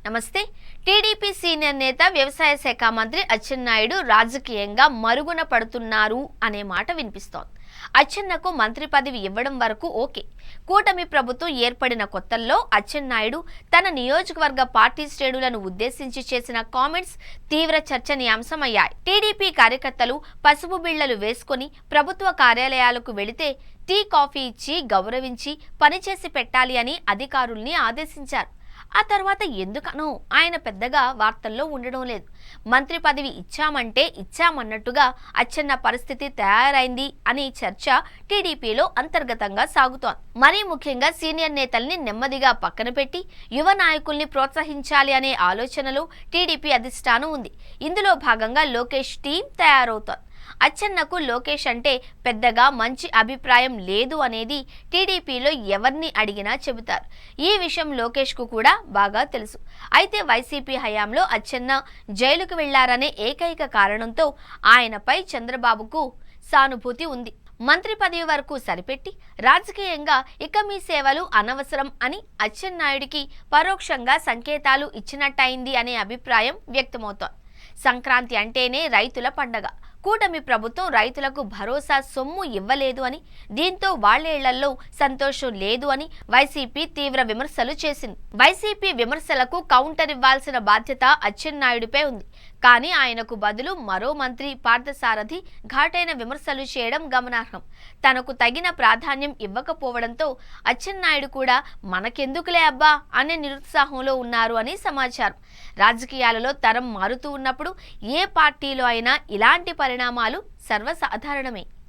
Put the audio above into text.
నమస్తే. TDP senior నేత వ్యవసాయ శాఖ మంత్రి అచ్చెన్నాయుడు రాజకీయంగా మరుగున పడుతున్నారు అనే మాట వినిపిస్తోంది. అచ్చెన్నకు మంత్రి పదవి ఇవ్వడం వరకు ఓకే. కూటమి ప్రభుత్వం ఏర్పడిన కొత్తల్లో అచ్చెన్నాయుడు తన నియోజకవర్గ పార్టీ శ్రేణులను ఉద్దేశించి చేసిన కామెంట్స్ తీవ్ర చర్చనీయాంశమయ్యాయి. టీడీపీ కార్యకర్తలు పసుపు బిళ్లలు వేసుకుని ప్రభుత్వ కార్యాలయాలకు వెళితే టీ కాఫీ ఇచ్చి గౌరవించి పనిచేసి పెట్టాలి అని అధికారుల్ని ఆదేశించారు. ఆ తర్వాత ఎందుకనో ఆయన పెద్దగా వార్తల్లో ఉండడం లేదు. మంత్రి పదవి ఇచ్చామంటే ఇచ్చామన్నట్టుగా అచ్చెన్న పరిస్థితి తయారైంది అనే చర్చ టీడీపీలో అంతర్గతంగా సాగుతోంది. మరీ ముఖ్యంగా సీనియర్ నేతల్ని నెమ్మదిగా పక్కన పెట్టి యువ నాయకుల్ని ప్రోత్సహించాలి అనే ఆలోచనలో టీడీపీ అధిష్టానం ఉంది. ఇందులో భాగంగా లోకేష్ టీం తయారవుతోంది. అచ్చెన్నకు లోకేష్ అంటే పెద్దగా మంచి అభిప్రాయం లేదు అనేది టీడీపీలో ఎవరిని అడిగినా చెబుతారు. ఈ విషయం లోకేష్ కు కూడా బాగా తెలుసు. అయితే వైసీపీ హయాంలో అచ్చెన్న జైలుకు వెళ్లారనే ఏకైక కారణంతో ఆయనపై చంద్రబాబుకు సానుభూతి ఉంది. మంత్రి పదవి వరకు సరిపెట్టి రాజకీయంగా ఇక మీ సేవలు అనవసరం అని అచ్చెన్నాయుడికి పరోక్షంగా సంకేతాలు ఇచ్చినట్టయింది అనే అభిప్రాయం వ్యక్తమవుతోంది. సంక్రాంతి అంటేనే రైతుల పండగ. కూటమి ప్రభుత్వం రైతులకు భరోసా సొమ్ము ఇవ్వలేదు అని, దీంతో వాళ్లేళ్లలో సంతోషం లేదు అని వైసీపీ తీవ్ర విమర్శలు చేసింది. వైసీపీ విమర్శలకు కౌంటర్ ఇవ్వాల్సిన బాధ్యత అచ్చెన్నాయుడిపై ఉంది. కానీ ఆయనకు బదులు మరో మంత్రి పార్థసారథి ఘాటైన విమర్శలు చేయడం గమనార్హం. తనకు తగిన ప్రాధాన్యం ఇవ్వకపోవడంతో అచ్చెన్నాయుడు కూడా మనకెందుకులే అబ్బా అనే నిరుత్సాహంలో ఉన్నారు అని సమాచారం. రాజకీయాలలో తరం మారుతూ ఉన్నప్పుడు ఏ పార్టీలో అయినా ఇలాంటి పరిణామాలు సర్వసాధారణమే.